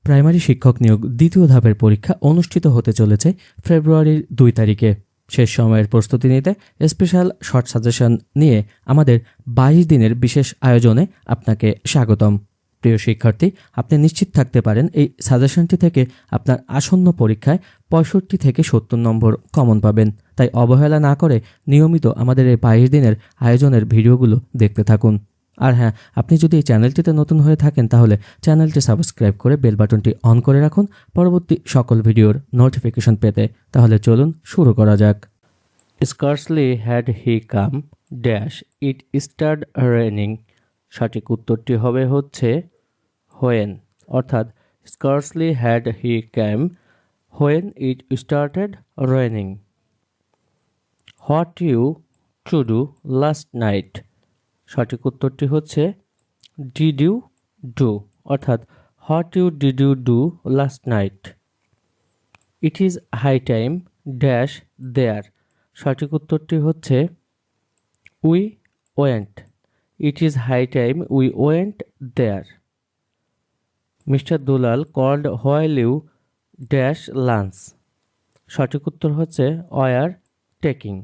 Primary শিক্ষক নিয়োগ দ্বিতীয় ধাপের পরীক্ষা অনুষ্ঠিত হতে চলেছে ফেব্রুয়ারির 2 তারিখে। শেষ সময়ের প্রস্তুতি নিতে স্পেশাল শর্ট সাজেশন নিয়ে আমাদের 22 দিনের বিশেষ আয়োজনে আপনাকে স্বাগতম। প্রিয় শিক্ষার্থী, আপনি নিশ্চিত থাকতে পারেন এই সাজেশনটি থেকে আপনার আসন্ন পরীক্ষায় 65 থেকে 70 নম্বর কমন পাবেন। তাই অবহেলা না করে নিয়মিত আমাদের এই 22 দিনের আয়োজনের ভিডিওগুলো দেখতে থাকুন। আর হ্যাঁ, আপনি যদি এই চ্যানেলটিতে নতুন হয়ে থাকেন তাহলে চ্যানেলটি সাবস্ক্রাইব করে বেল বাটনটি অন করে রাখুন পরবর্তী সকল ভিডিওর নোটিফিকেশন পেতে। তাহলে চলুন শুরু করা যাক। Scarcely had he come dash it start raining. সঠিক উত্তরটি হবে হচ্ছে হোয়েন, অর্থাৎ scarcely had he come when it started raining. What you to do last night. সঠিক উত্তরটি হচ্ছে ডিড ইউ ডু, অর্থাৎ what you did you do last night. It is high time dash there. সঠিক উত্তরটি হচ্ছে we went. It is high time we went there. Mister Dulal called while you dash lunch. সঠিক উত্তর হচ্ছে were taking.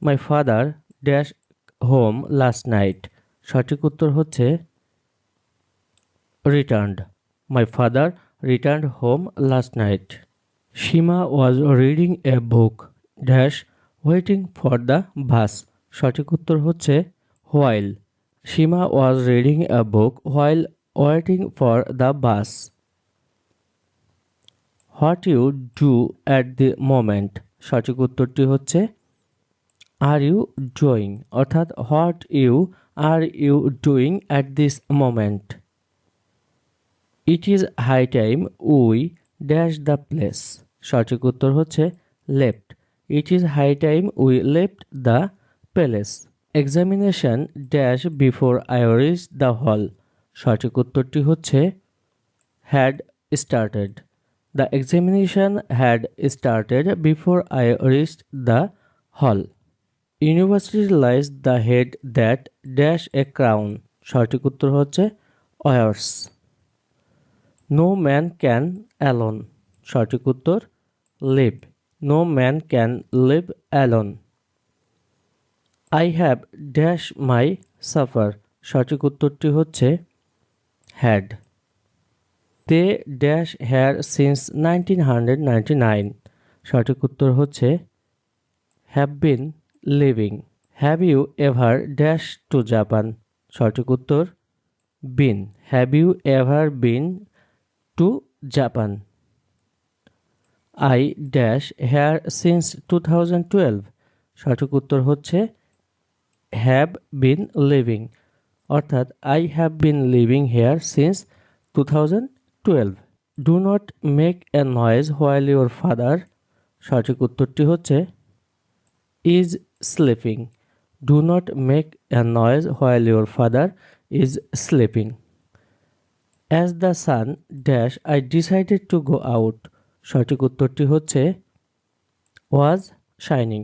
My father dash home last night. সঠিক উত্তর হচ্ছে returned. My father returned home last night. Seema was reading a book dash waiting for the bus. সঠিক উত্তর হচ্ছে while. Seema was reading a book while waiting for the bus. What you do at the moment. সঠিক উত্তরটি হচ্ছে are you doing, অর্থাৎ what you are you doing at this moment. It is high time we dash the place. সঠিক উত্তর হচ্ছে left. It is high time we left the palace. Examination dash before I reach the hall. সঠিক উত্তরটি হচ্ছে had started. The examination had started before I reached the hall. University lies the head that dash a crown. সঠিক উত্তর হচ্ছে wears. No man can alone. সঠিক উত্তর live. No man can live alone. I have dash my supper. সঠিক উত্তরটি হচ্ছে had. They dash here since 1999। সঠিক উত্তর হচ্ছে have been living. Have you ever dash to Japan. সঠিক উত্তর been. Have you ever been to Japan. I dash here since 2012। সঠিক উত্তর হচ্ছে হ্যাভ বিন লিভিং, অর্থাৎ I have been living here since 2012। Do not make a noise while your father. সঠিক উত্তরটি হচ্ছে is sleeping. Do not make a noise while your father is sleeping. As the sun dash I decided to go out. সঠিক উত্তরটি হচ্ছে was shining.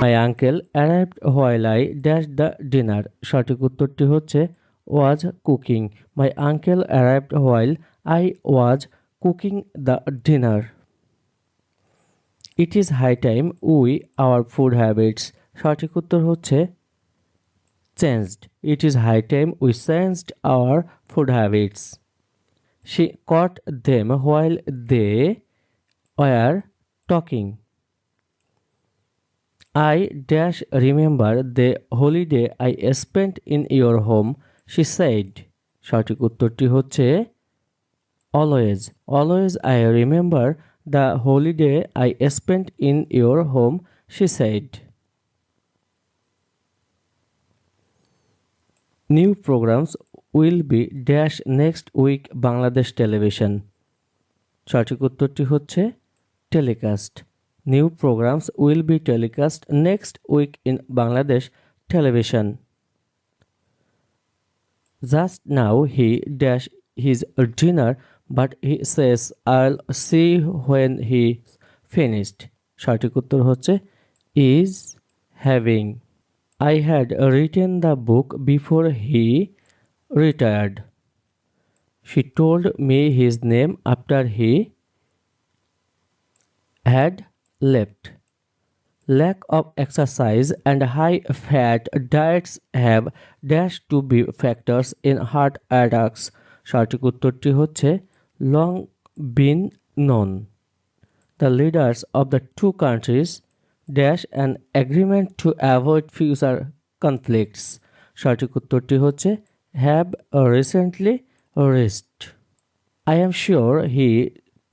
My uncle arrived while I dash the dinner. সঠিক উত্তরটি হচ্ছে was cooking. My uncle arrived while I was cooking the dinner. It is high time we our food habits. সঠিক উত্তর হচ্ছে changed. It is high time we changed our food habits. She caught them while they were talking. I dash remember the holiday I spent in your home, she said. সঠিক উত্তরটি হচ্ছে always. Always I remember the holiday I spent in your home, she said. New programs will be dash next week Bangladesh television. সঠিক উত্তরটি হচ্ছে telecast. New programs will be telecast next week in Bangladesh television. Just now he dash his dinner, but he says I'll see when he finished. সঠিক উত্তর হচ্ছে is having. I had written the book before he retired. She told me his name after he had left. Lack of exercise and high fat diets have dash to be factors in heart attacks. সঠিক উত্তরটি হচ্ছে long been known. The leaders of the two countries dash an agreement to avoid future conflicts. সঠিক উত্তরটি হচ্ছে have recently reached. I am sure he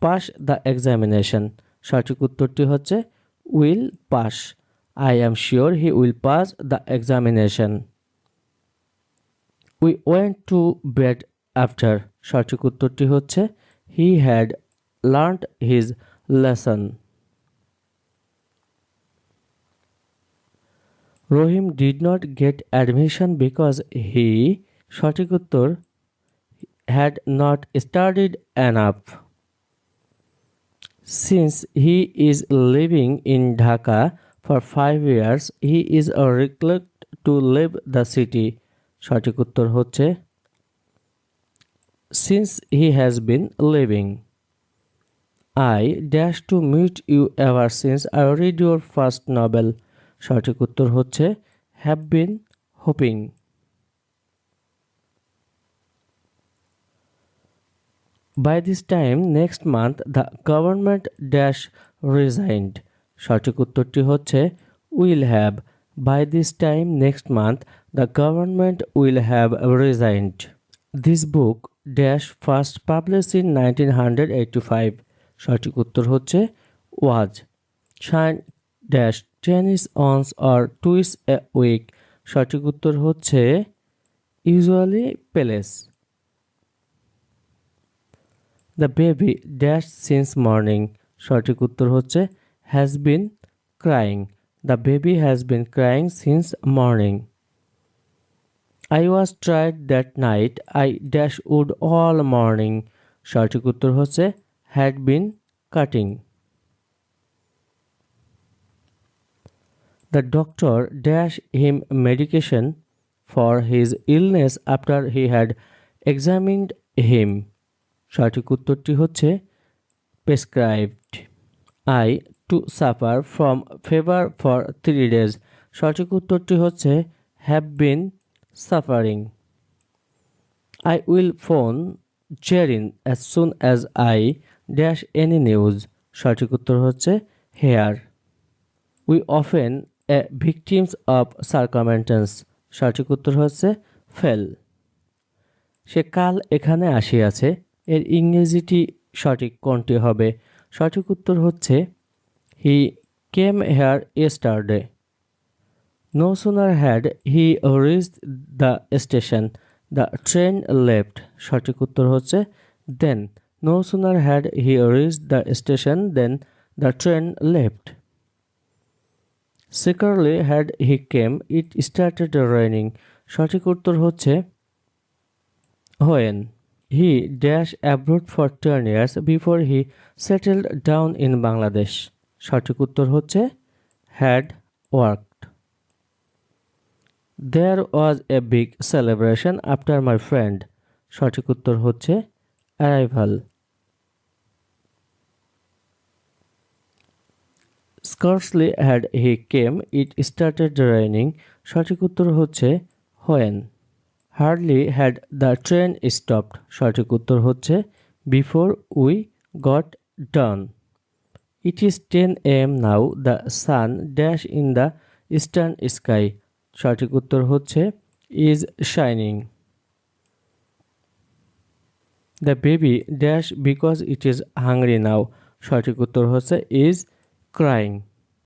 passed the examination. সঠিক উত্তরটি হচ্ছে will pass. I am sure he will pass the examination. We went to bed after. সঠিক উত্তরটি হচ্ছে he had learned his lesson. Rohim did not get admission because he সঠিক উত্তর had not studied enough. Since he is living in Dhaka for 5 years, he is reluctant to leave the city. সঠিক উত্তর হচ্ছে since he has been living. I dash to meet you ever since I read your first novel. সঠিক উত্তর হচ্ছে have been hoping. By this time next month the government dash resigned. সঠিক উত্তরটি হচ্ছে will have. By this time next month the government will have resigned. This book dash first published in 1985. সঠিক উত্তর হচ্ছে was. Shine dash tennis once or twice a week. সঠিক উত্তর হচ্ছে usually plays. The baby dash since morning. সঠিক উত্তর হচ্ছে has been crying. The baby has been crying since morning. I was tired that night. I dash wood all morning. সঠিক উত্তর হচ্ছে had been cutting. The doctor dash him medication for his illness after he had examined him. সঠিক উত্তরটি হচ্ছে prescribed. I to suffer from fever for 3 days. সঠিক উত্তরটি হচ্ছে have been suffering. I will phone Jerin as soon as I dash any news. সঠিক উত্তর হচ্ছে hear. We often a victims of circumstance. সঠিক উত্তর হচ্ছে fell. সে কাল এখানে আসিয়াছে এর ইংরেজিটি সঠিক কোনটি হবে? সঠিক উত্তর হচ্ছে he came here yesterday. No sooner had he reached the station the train left. সঠিক উত্তর হচ্ছে then. No sooner had he reached the station then the train left. Secretly had he came it started raining. সঠিক উত্তর হচ্ছে when. He dash abroad for 10 years before he settled down in Bangladesh. সঠিক উত্তর হচ্ছে had worked. There was a big celebration after my friend. সঠিক উত্তর হচ্ছে arrival. Scarcely had he came it started raining. সঠিক উত্তর হচ্ছে when. Hardly had the train stopped. সঠিক উত্তর হচ্ছে before we got done. It is 10 a.m. now. The sun dash in the eastern sky. সঠিক উত্তর হচ্ছে is shining. The baby dash because it is hungry now. সঠিক উত্তর হচ্ছে is crying.